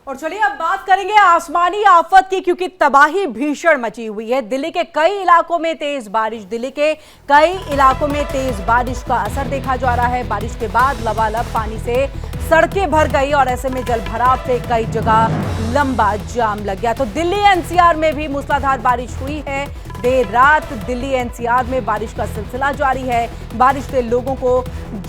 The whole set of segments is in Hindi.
और चलिए अब बात करेंगे आसमानी आफत की, क्योंकि तबाही भीषण मची हुई है। दिल्ली के कई इलाकों में तेज बारिश, का असर देखा जा रहा है। बारिश के बाद लबालब पानी से सड़कें भर गई और ऐसे में जल भराव से कई जगह लंबा जाम लग गया। तो दिल्ली एनसीआर में भी मूसलाधार बारिश हुई है। देर रात दिल्ली एनसीआर में बारिश का सिलसिला जारी है। बारिश से लोगों को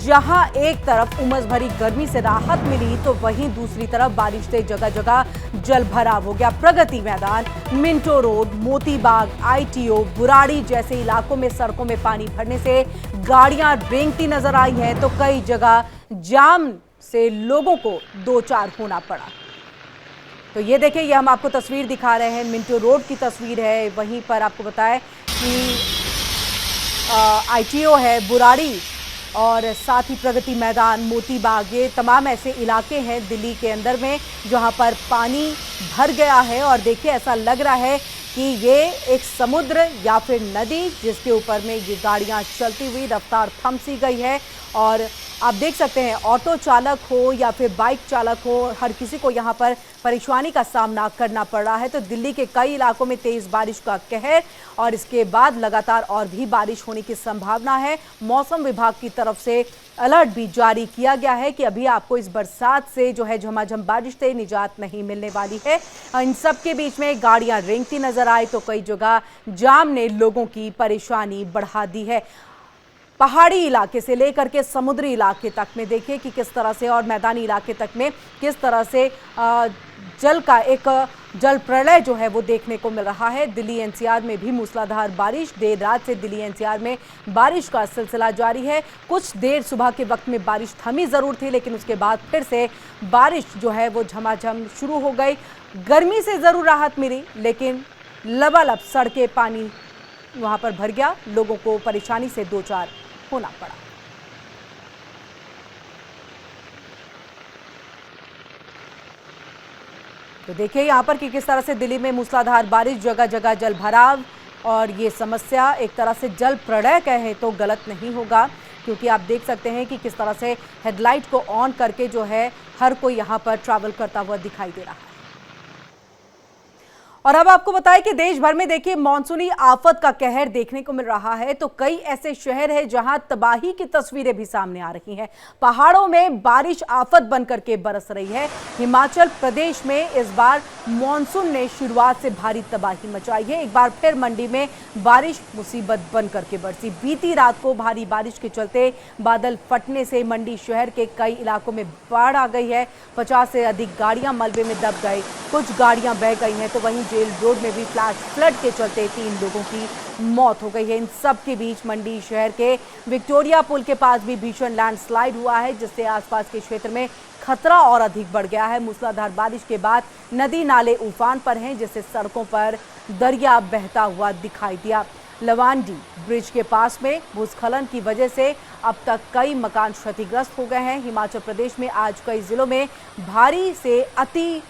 जहां एक तरफ उमस भरी गर्मी से राहत मिली, तो वहीं दूसरी तरफ बारिश से जगह जगह जल भराव हो गया। Pragati Maidan, Minto road, Moti Bagh, ITO, Burari जैसे इलाकों में सड़कों में पानी भरने से गाड़ियां रेंगती नजर आई हैं, तो कई जगह जाम से लोगों को दो चार होना पड़ा। तो ये देखिए, ये हम आपको तस्वीर दिखा रहे हैं, मिंटो रोड की तस्वीर है। वहीं पर आपको बताएं कि आईटीओ है, बुराड़ी और साथ ही प्रगति मैदान, मोती बाग, ये तमाम ऐसे इलाके हैं दिल्ली के अंदर में जहां पर पानी भर गया है। और देखिए, ऐसा लग रहा है कि ये एक समुद्र या फिर नदी, जिसके ऊपर में ये गाड़ियां चलती हुई रफ्तार थम सी गई है। और आप देख सकते हैं, ऑटो चालक हो या फिर बाइक चालक हो, हर किसी को यहाँ पर परेशानी का सामना करना पड़ रहा है। तो दिल्ली के कई इलाकों में तेज बारिश का कहर और इसके बाद लगातार और भी बारिश होने की संभावना है। मौसम विभाग की तरफ से अलर्ट भी जारी किया गया है कि अभी आपको इस बरसात से जो है झमाझम बारिश से निजात नहीं मिलने वाली है। इन सब के बीच में गाड़ियां रेंगती नजर आई, तो कई जगह जाम ने लोगों की परेशानी बढ़ा दी है। पहाड़ी इलाके से लेकर के समुद्री इलाके तक में देखिए कि किस तरह से, और मैदानी इलाके तक में किस तरह से जल का एक जल प्रलय जो है वो देखने को मिल रहा है। दिल्ली एनसीआर में भी मूसलाधार बारिश, देर रात से दिल्ली एनसीआर में बारिश का सिलसिला जारी है। कुछ देर सुबह के वक्त में बारिश थमी जरूर थी, लेकिन उसके बाद फिर से बारिश जो है वो झमाझम शुरू हो गई। गर्मी से जरूर राहत मिली, लेकिन लबालब सड़कें पानी वहां पर भर गया, लोगों को परेशानी से दो चार होना पड़ा। तो देखिए यहां पर कि किस तरह से दिल्ली में मूसलाधार बारिश, जगह जगह जल भराव, और ये समस्या एक तरह से जल प्रलय कहे तो गलत नहीं होगा, क्योंकि आप देख सकते हैं कि किस तरह से हेडलाइट को ऑन करके जो है हर कोई यहां पर ट्रैवल करता हुआ दिखाई दे रहा है। और अब आपको बताएं कि देश भर में देखिए मानसूनी आफत का कहर देखने को मिल रहा है। तो कई ऐसे शहर हैं जहां तबाही की तस्वीरें भी सामने आ रही हैं। पहाड़ों में बारिश आफत बनकर के बरस रही है। हिमाचल प्रदेश में इस बार मानसून ने शुरुआत से भारी तबाही मचाई है। एक बार फिर मंडी में बारिश मुसीबत बनकर के बरसी। बीती रात को भारी बारिश के चलते बादल फटने से मंडी शहर के कई इलाकों में बाढ़ आ गई है। 50 से अधिक गाड़ियां मलबे में दब गई, कुछ गाड़ियां बह गई हैं। तो वहीं जेल रोड में भी फ्लैश फ्लड के चलते 3 लोगों की मौत हो गई है। इन सब के बीच मंडी शहर के विक्टोरिया पुल के पास भी भीषण लैंडस्लाइड हुआ है, जिससे आसपास के क्षेत्र में खतरा और अधिक बढ़ गया है। मूसलाधार बारिश के बाद नदी नाले उफान पर हैं, जिससे सड़कों पर दरिया बहता हुआ दिखाई दिया। लवांडी ब्रिज के पास में भूस्खलन की वजह से अब तक कई मकान क्षतिग्रस्त हो गए हैं। हिमाचल प्रदेश में आज कई जिलों में भारी से अति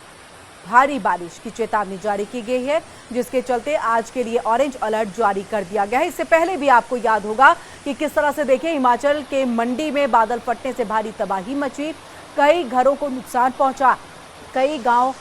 भारी बारिश की चेतावनी जारी की गई है, जिसके चलते आज के लिए ऑरेंज अलर्ट जारी कर दिया गया है। इससे पहले भी आपको याद होगा कि किस तरह से देखिए हिमाचल के मंडी में बादल फटने से भारी तबाही मची, कई घरों को नुकसान पहुंचा, कई गांव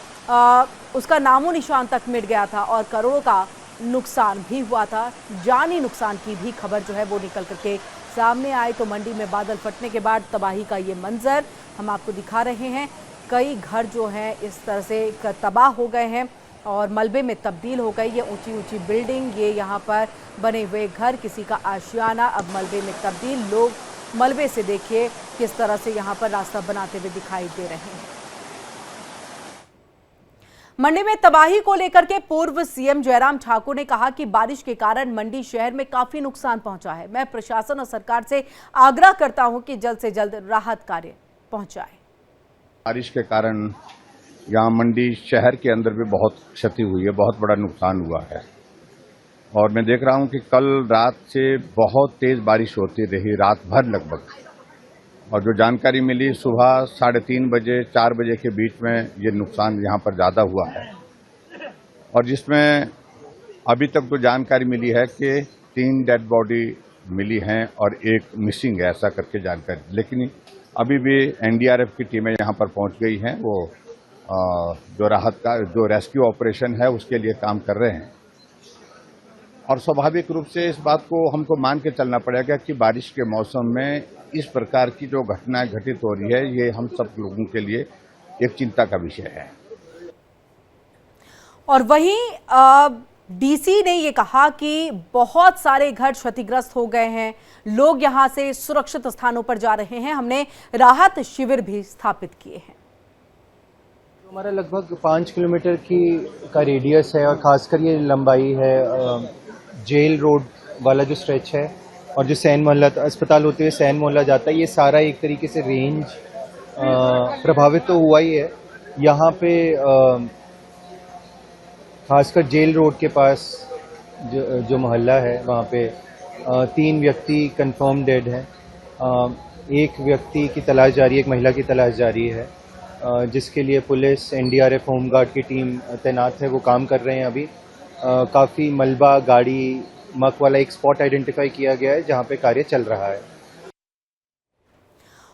उसका नामो निशान तक मिट गया था और करोड़ों का नुकसान भी हुआ था। जानी नुकसान की भी खबर जो है वो निकल करके सामने आई। तो मंडी में बादल फटने के बाद तबाही का ये मंजर हम आपको दिखा रहे हैं। कई घर जो हैं इस तरह से तबाह हो गए हैं और मलबे में तब्दील हो गई। ये ऊंची ऊंची बिल्डिंग, ये यहाँ पर बने हुए घर, किसी का आशियाना अब मलबे में तब्दील। लोग मलबे से देखिए किस तरह से यहाँ पर रास्ता बनाते हुए दिखाई दे रहे हैं। मंडी में तबाही को लेकर के पूर्व सीएम जयराम ठाकुर ने कहा कि बारिश के कारण मंडी शहर में काफी नुकसान पहुंचा है। मैं प्रशासन और सरकार से आग्रह करता हूं कि जल्द से जल्द राहत कार्य पहुंचाए। बारिश के कारण यहाँ मंडी शहर के अंदर भी बहुत क्षति हुई है, बहुत बड़ा नुकसान हुआ है। और मैं देख रहा हूँ कि कल रात से बहुत तेज बारिश होती रही, रात भर लगभग। और जो जानकारी मिली सुबह 3:30 बजे 4 बजे के बीच में ये नुकसान यहाँ पर ज़्यादा हुआ है। और जिसमें अभी तक तो जानकारी मिली है कि 3 डेड बॉडी मिली हैं और 1 मिसिंग है, ऐसा करके जानकारी। लेकिन अभी भी एनडीआरएफ की टीमें यहाँ पर पहुँच गई हैं, वो जो राहत का जो रेस्क्यू ऑपरेशन है उसके लिए काम कर रहे हैं। और स्वाभाविक रूप से इस बात को हमको मान के चलना पड़ेगा कि बारिश के मौसम में इस प्रकार की जो घटनाएं घटित हो रही है ये हम सब लोगों के लिए एक चिंता का विषय है। और वहीं डीसी ने ये कहा कि बहुत सारे घर क्षतिग्रस्त हो गए हैं, लोग यहां से सुरक्षित स्थानों पर जा रहे हैं। हमने राहत शिविर भी स्थापित किए हैं। हमारा लगभग 5 किलोमीटर का रेडियस है और खासकर ये लंबाई है जेल रोड वाला जो स्ट्रेच है और जो सैन मोहल्ला अस्पताल होते हुए सैन मोहल्ला जाता है, ये सारा एक तरीके से रेंज प्रभावित तो हुआ ही है। यहाँ पे खासकर जेल रोड के पास जो मोहल्ला है वहाँ पे 3 व्यक्ति कंफर्म डेड हैं। एक व्यक्ति की तलाश जारी है, एक महिला की तलाश जारी है, जिसके लिए पुलिस, एनडीआरएफ, होमगार्ड की टीम तैनात है, वो काम कर रहे हैं अभी। काफ़ी मलबा, गाड़ी, मक वाला एक स्पॉट आइडेंटिफाई किया गया है जहाँ पे कार्य चल रहा है।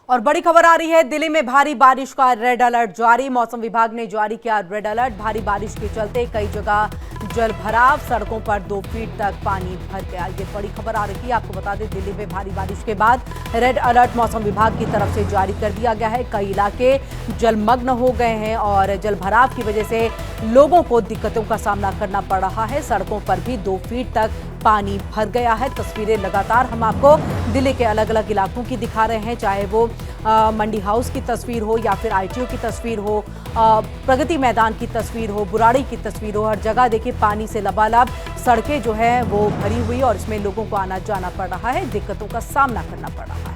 और बड़ी खबर आ रही है, दिल्ली में भारी बारिश का रेड अलर्ट जारी। मौसम विभाग ने जारी किया रेड अलर्ट। भारी बारिश के चलते कई जगह जल भराव, सड़कों पर 2 फीट तक पानी भर गया। ये बड़ी खबर आ रही है। आपको बता दें, दिल्ली में भारी बारिश के बाद रेड अलर्ट मौसम विभाग की तरफ से जारी कर दिया गया है। कई इलाके जलमग्न हो गए हैं और जल भराव की वजह से लोगों को दिक्कतों का सामना करना पड़ रहा है। सड़कों पर भी 2 फीट तक पानी भर गया है। तस्वीरें लगातार हम आपको दिल्ली के अलग अलग इलाकों की दिखा रहे हैं, चाहे वो मंडी हाउस की तस्वीर हो या फिर आईटीओ की तस्वीर हो, प्रगति मैदान की तस्वीर हो, बुराड़ी की तस्वीर हो। हर जगह देखिए पानी से लबालब सड़कें जो है वो भरी हुई और इसमें लोगों को आना जाना पड़ रहा है, दिक्कतों का सामना करना पड़ रहा है।